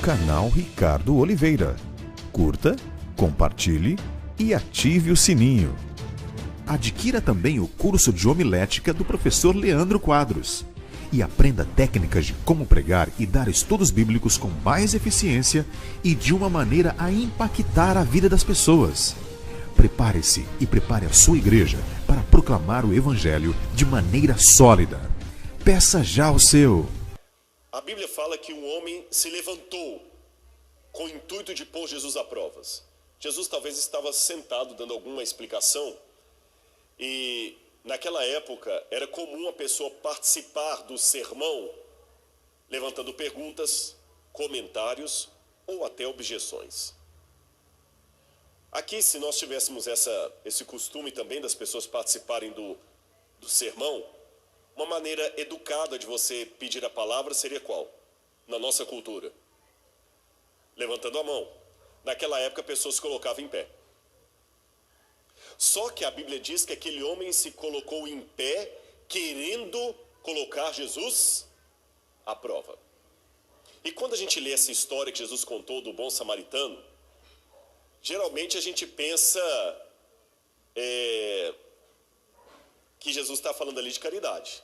canal Ricardo Oliveira. Curta, compartilhe e ative o sininho. Adquira também o curso de homilética do professor Leandro Quadros e aprenda técnicas de como pregar e dar estudos bíblicos com mais eficiência e de uma maneira a impactar a vida das pessoas. Prepare-se e prepare a sua igreja para proclamar o Evangelho de maneira sólida. Peça já o seu. A Bíblia fala que um homem se levantou com o intuito de pôr Jesus a provas. Jesus talvez estava sentado dando alguma explicação e naquela época era comum a pessoa participar do sermão levantando perguntas, comentários ou até objeções. Aqui, se nós tivéssemos esse costume também das pessoas participarem do sermão, uma maneira educada de você pedir a palavra seria qual? Na nossa cultura. Levantando a mão. Naquela época, a pessoa se colocava em pé. Só que a Bíblia diz que aquele homem se colocou em pé, querendo colocar Jesus à prova. E quando a gente lê essa história que Jesus contou do bom samaritano, geralmente a gente pensa que Jesus está falando ali de caridade.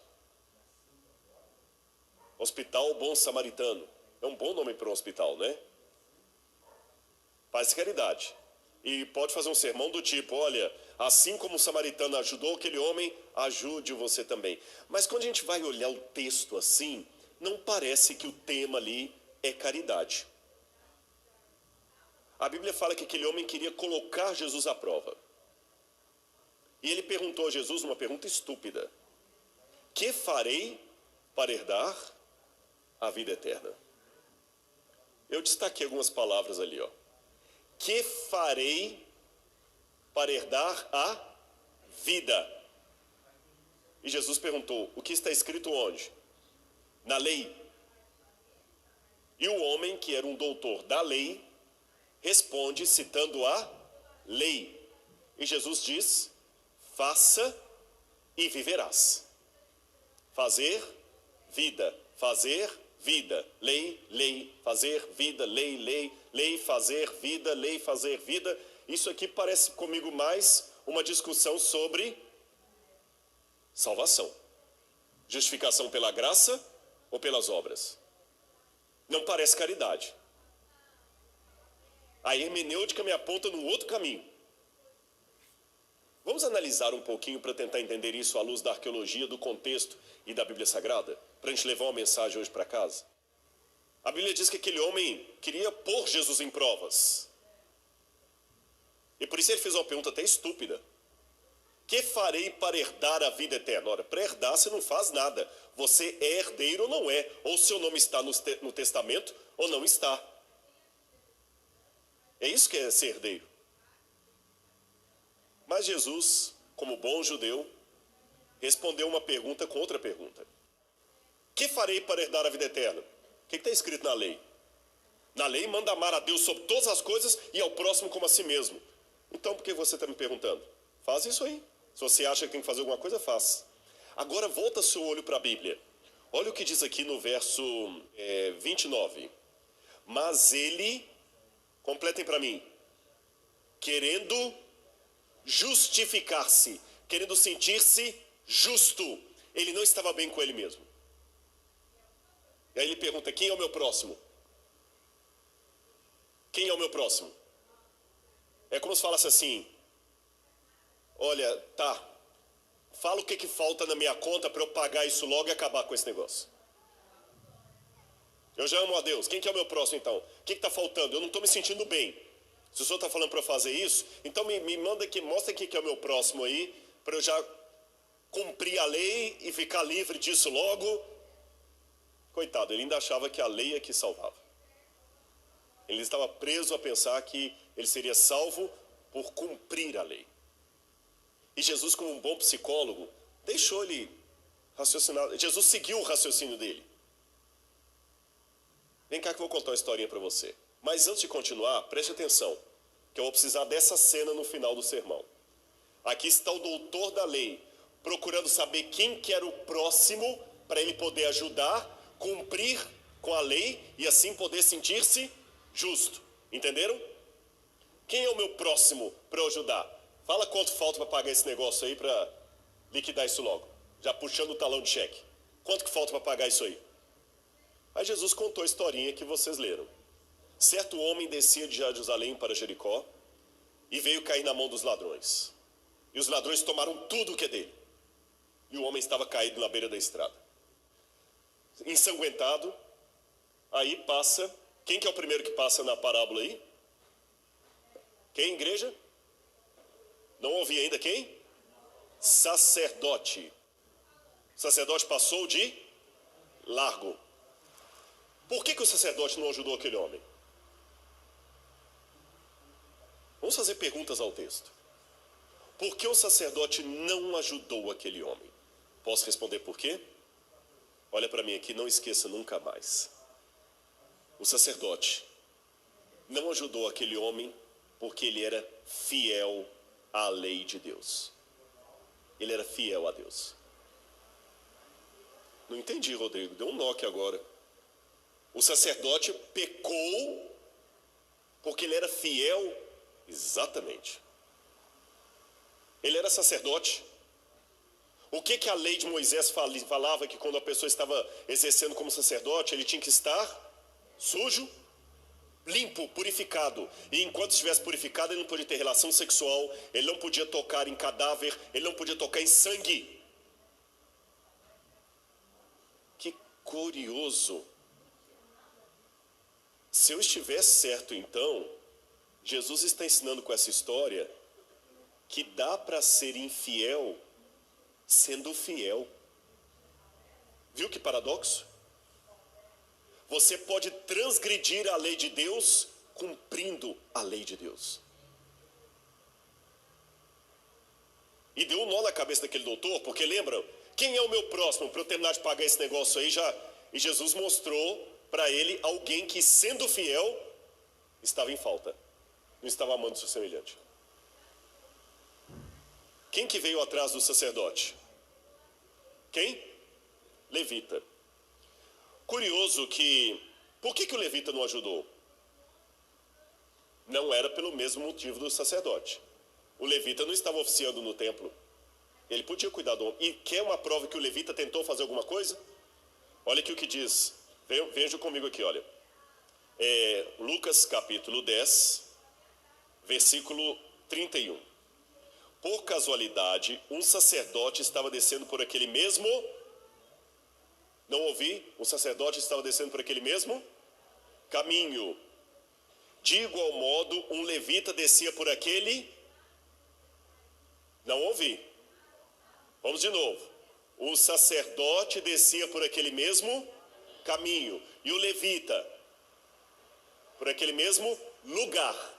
Hospital Bom Samaritano. É um bom nome para um hospital, né? Faz caridade. E pode fazer um sermão do tipo, olha, assim como o samaritano ajudou aquele homem, ajude você também. Mas quando a gente vai olhar o texto assim, não parece que o tema ali é caridade. A Bíblia fala que aquele homem queria colocar Jesus à prova. E ele perguntou a Jesus uma pergunta estúpida. Que farei para herdar a vida eterna? Eu destaquei algumas palavras ali, ó. Que farei para herdar a vida? E Jesus perguntou, o que está escrito onde? Na lei. E o homem, que era um doutor da lei, responde citando a lei. E Jesus diz, faça e viverás. Fazer, vida. Fazer, vida. Lei, lei. Fazer, vida. Lei, lei. Lei, fazer, vida. Lei, fazer, vida. Isso aqui parece comigo mais uma discussão sobre salvação. Justificação pela graça ou pelas obras? Não parece caridade. A hermenêutica me aponta num outro caminho. Vamos analisar um pouquinho para tentar entender isso à luz da arqueologia, do contexto e da Bíblia Sagrada, para a gente levar uma mensagem hoje para casa. A Bíblia diz que aquele homem queria pôr Jesus em provas. E por isso ele fez uma pergunta até estúpida. Que farei para herdar a vida eterna? Ora, para herdar você não faz nada. Você é herdeiro ou não é. Ou seu nome está no testamento ou não está. É isso que é ser herdeiro. Mas Jesus, como bom judeu, respondeu uma pergunta com outra pergunta. Que farei para herdar a vida eterna? O que está escrito na lei? Na lei manda amar a Deus sobre todas as coisas e ao próximo como a si mesmo. Então por que você está me perguntando? Faz isso aí. Se você acha que tem que fazer alguma coisa, faz. Agora volta seu olho para a Bíblia. Olha o que diz aqui no verso 29. Mas ele, completem para mim, querendo justificar-se, querendo sentir-se justo. Ele não estava bem com ele mesmo. E aí ele pergunta, quem é o meu próximo? Quem é o meu próximo? É como se falasse assim, olha, tá, fala o que falta na minha conta para eu pagar isso logo e acabar com esse negócio. Eu já amo a Deus, quem que é o meu próximo então? O que está faltando? Eu não estou me sentindo bem. Se o senhor está falando para eu fazer isso, então me manda aqui, mostra quem que é o meu próximo aí, para eu já cumprir a lei e ficar livre disso logo. Coitado, ele ainda achava que a lei é que salvava. Ele estava preso a pensar que ele seria salvo por cumprir a lei. E Jesus, como um bom psicólogo, deixou ele raciocinar. Jesus seguiu o raciocínio dele. Vem cá que eu vou contar uma historinha para você. Mas antes de continuar, preste atenção, que eu vou precisar dessa cena no final do sermão. Aqui está o doutor da lei, procurando saber quem que era o próximo, para ele poder ajudar, cumprir com a lei e assim poder sentir-se justo. Entenderam? Quem é o meu próximo para eu ajudar? Fala quanto falta para pagar esse negócio aí, para liquidar isso logo. Já puxando o talão de cheque. Quanto que falta para pagar isso aí? Aí Jesus contou a historinha que vocês leram. Certo homem descia de Jerusalém para Jericó e veio cair na mão dos ladrões. E os ladrões tomaram tudo o que é dele. E o homem estava caído na beira da estrada, ensanguentado. Aí passa, quem que é o primeiro que passa na parábola aí? Quem, igreja? Não ouvi ainda quem? Sacerdote. O sacerdote passou de largo. Por que o sacerdote não ajudou aquele homem? Vamos fazer perguntas ao texto. Por que o sacerdote não ajudou aquele homem? Posso responder por quê? Olha para mim aqui, não esqueça nunca mais. O sacerdote não ajudou aquele homem porque ele era fiel à lei de Deus. Ele era fiel a Deus. Não entendi, Rodrigo. Deu um nó aqui agora. O sacerdote pecou porque ele era fiel. Exatamente. Ele era sacerdote. O que a lei de Moisés falava? Que quando a pessoa estava exercendo como sacerdote, ele tinha que estar sujo, limpo, purificado. E enquanto estivesse purificado, ele não podia ter relação sexual, ele não podia tocar em cadáver, ele não podia tocar em sangue. Que curioso. Se eu estiver certo, então, Jesus está ensinando com essa história que dá para ser infiel sendo fiel. Viu que paradoxo? Você pode transgredir a lei de Deus cumprindo a lei de Deus. E deu um nó na cabeça daquele doutor, porque lembra, quem é o meu próximo para eu terminar de pagar esse negócio aí já? E Jesus mostrou para ele alguém que, sendo fiel, estava em falta. Não estava amando o seu semelhante. Quem que veio atrás do sacerdote? Quem? Levita. Curioso que... Por que o levita não ajudou? Não era pelo mesmo motivo do sacerdote. O levita não estava oficiando no templo. Ele podia cuidar do homem. E quer uma prova que o levita tentou fazer alguma coisa? Olha aqui o que diz. Veja comigo aqui, olha. Lucas capítulo 10, versículo 31. Por casualidade, um sacerdote estava descendo por aquele mesmo... Não ouvi? Um sacerdote estava descendo por aquele mesmo caminho. De igual modo, um levita descia por aquele... Não ouvi. Vamos de novo. O sacerdote descia por aquele mesmo caminho. E o levita por aquele mesmo lugar.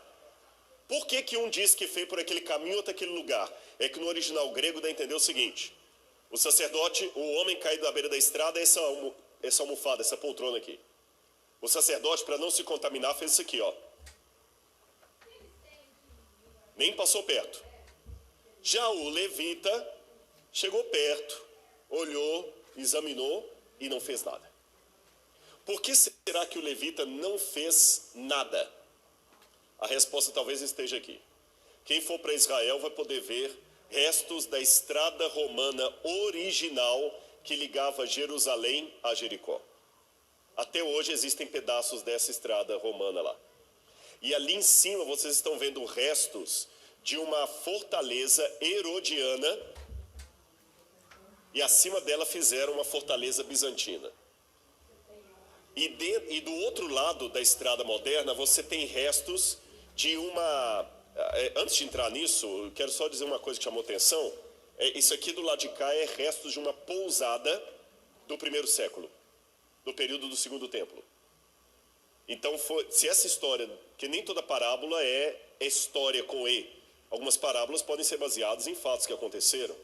Por que um diz que fez por aquele caminho, outro aquele lugar? É que no original grego dá a entender o seguinte. O sacerdote, o homem caído à beira da estrada, essa almofada, essa poltrona aqui. O sacerdote, para não se contaminar, fez isso aqui, ó. Nem passou perto. Já o levita chegou perto, olhou, examinou e não fez nada. Por que será que o levita não fez nada? A resposta talvez esteja aqui. Quem for para Israel vai poder ver restos da estrada romana original que ligava Jerusalém a Jericó. Até hoje existem pedaços dessa estrada romana lá. E ali em cima vocês estão vendo restos de uma fortaleza herodiana. E acima dela fizeram uma fortaleza bizantina. E do outro lado da estrada moderna você tem restos de uma... Antes de entrar nisso, eu quero só dizer uma coisa que chamou atenção. Isso aqui do lado de cá é restos de uma pousada do primeiro século, do período do segundo templo. Então, se essa história, que nem toda parábola é história com E, algumas parábolas podem ser baseadas em fatos que aconteceram.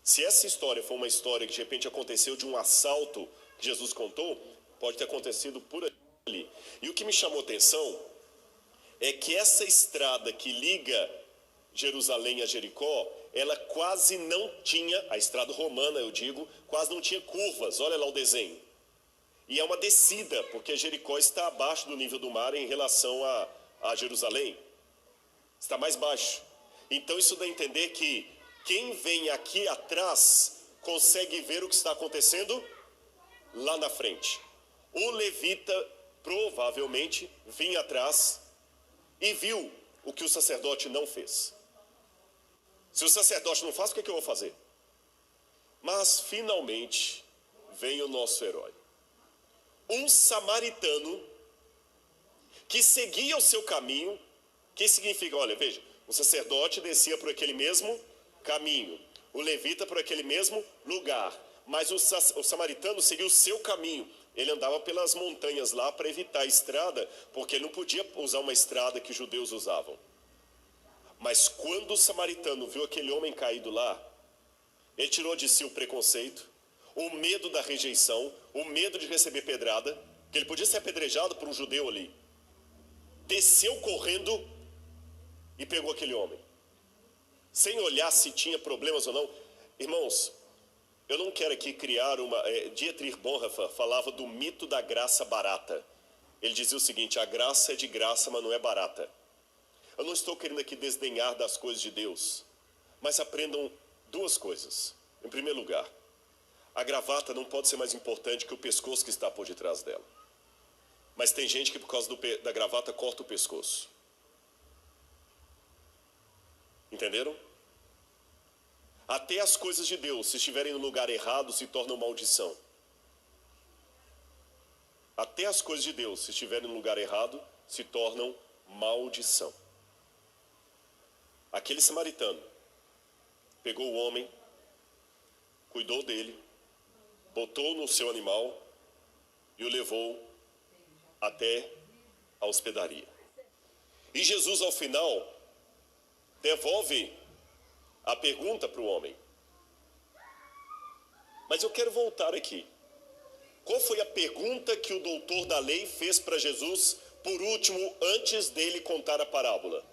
Se essa história for uma história que de repente aconteceu de um assalto que Jesus contou, pode ter acontecido por ali. E o que me chamou atenção é que essa estrada que liga Jerusalém a Jericó, ela quase não tinha, a estrada romana eu digo, quase não tinha curvas, olha lá o desenho. E é uma descida, porque Jericó está abaixo do nível do mar em relação a Jerusalém. Está mais baixo. Então isso dá a entender que quem vem aqui atrás consegue ver o que está acontecendo lá na frente. O levita provavelmente vinha atrás e viu o que o sacerdote não fez. Se o sacerdote não faz, o que eu vou fazer? Mas finalmente vem o nosso herói. Um samaritano que seguia o seu caminho, que significa, olha, veja, o sacerdote descia por aquele mesmo caminho, o levita por aquele mesmo lugar, mas o samaritano seguiu o seu caminho. Ele andava pelas montanhas lá para evitar a estrada, porque ele não podia usar uma estrada que os judeus usavam. Mas quando o samaritano viu aquele homem caído lá, ele tirou de si o preconceito, o medo da rejeição, o medo de receber pedrada, que ele podia ser apedrejado por um judeu ali. Desceu correndo e pegou aquele homem, sem olhar se tinha problemas ou não. Irmãos, eu não quero aqui criar uma... Dietrich Bonhoeffer falava do mito da graça barata. Ele dizia o seguinte: a graça é de graça, mas não é barata. Eu não estou querendo aqui desdenhar das coisas de Deus, mas aprendam duas coisas. Em primeiro lugar, a gravata não pode ser mais importante que o pescoço que está por detrás dela. Mas tem gente que por causa da gravata corta o pescoço. Entenderam? Até as coisas de Deus, se estiverem no lugar errado, se tornam maldição. Até as coisas de Deus, se estiverem no lugar errado, se tornam maldição. Aquele samaritano pegou o homem, cuidou dele, botou no seu animal e o levou até a hospedaria. E Jesus, ao final, devolve a pergunta para o homem. Mas eu quero voltar aqui. Qual foi a pergunta que o doutor da lei fez para Jesus, por último, antes dele contar a parábola?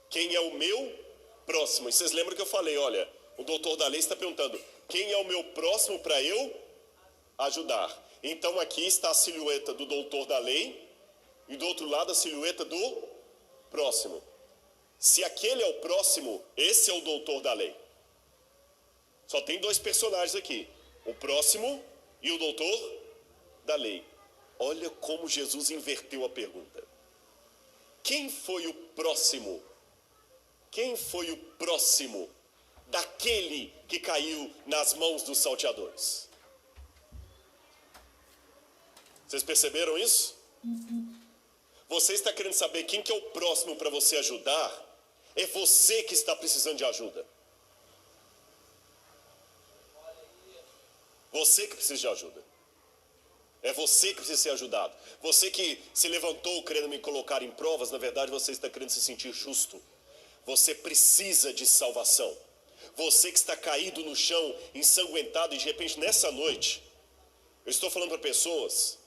Quem é o meu próximo? E vocês lembram que eu falei, olha, o doutor da lei está perguntando, quem é o meu próximo para eu ajudar? Então aqui está a silhueta do doutor da lei e do outro lado a silhueta do próximo. Se aquele é o próximo, esse é o doutor da lei. Só tem dois personagens aqui, o próximo e o doutor da lei. Olha como Jesus inverteu a pergunta. Quem foi o próximo? Quem foi o próximo daquele que caiu nas mãos dos salteadores? Vocês perceberam isso? Você está querendo saber quem que é o próximo para você ajudar? É você que está precisando de ajuda. Você que precisa de ajuda. É você que precisa ser ajudado. Você que se levantou querendo me colocar em provas, na verdade você está querendo se sentir justo. Você precisa de salvação. Você que está caído no chão, ensanguentado, e de repente nessa noite, eu estou falando para pessoas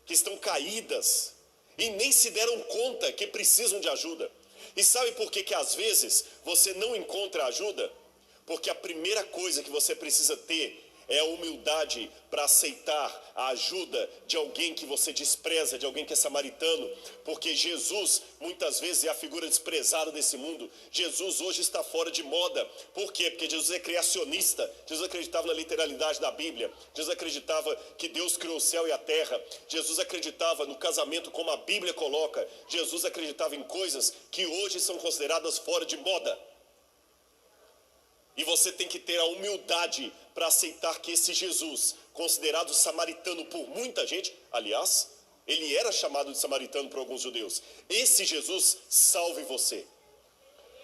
que estão caídas e nem se deram conta que precisam de ajuda. E sabe por que às vezes você não encontra ajuda? Porque a primeira coisa que você precisa ter é a humildade para aceitar a ajuda de alguém que você despreza, de alguém que é samaritano, porque Jesus muitas vezes é a figura desprezada desse mundo. Jesus hoje está fora de moda. Por quê? Porque Jesus é criacionista. Jesus acreditava na literalidade da Bíblia. Jesus acreditava que Deus criou o céu e a terra. Jesus acreditava no casamento como a Bíblia coloca. Jesus acreditava em coisas que hoje são consideradas fora de moda. E você tem que ter a humildade para aceitar que esse Jesus, considerado samaritano por muita gente, aliás, ele era chamado de samaritano por alguns judeus, esse Jesus salve você.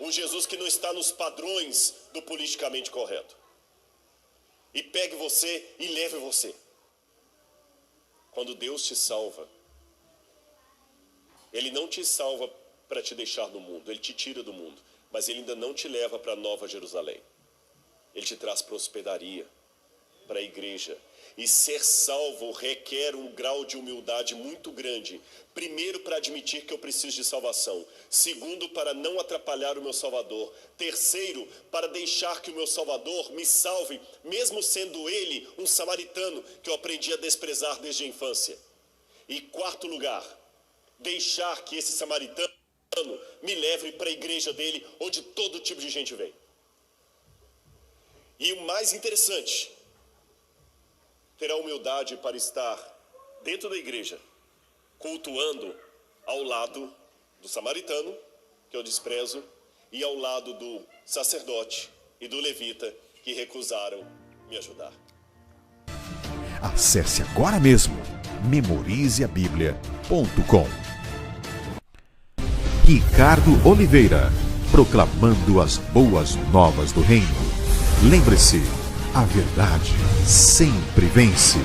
Um Jesus que não está nos padrões do politicamente correto. E pegue você e leve você. Quando Deus te salva, Ele não te salva para te deixar no mundo, Ele te tira do mundo, mas Ele ainda não te leva para a Nova Jerusalém. Ele te traz para a hospedaria, para a igreja. E ser salvo requer um grau de humildade muito grande. Primeiro, para admitir que eu preciso de salvação. Segundo, para não atrapalhar o meu Salvador. Terceiro, para deixar que o meu Salvador me salve, mesmo sendo ele um samaritano que eu aprendi a desprezar desde a infância. E quarto lugar, deixar que esse samaritano me leve para a igreja dele, onde todo tipo de gente vem. E o mais interessante, ter a humildade para estar dentro da igreja, cultuando ao lado do samaritano, que eu desprezo, e ao lado do sacerdote e do levita, que recusaram me ajudar. Acesse agora mesmo memorizeabiblia.com. Ricardo Oliveira, proclamando as boas novas do reino. Lembre-se, a verdade sempre vence.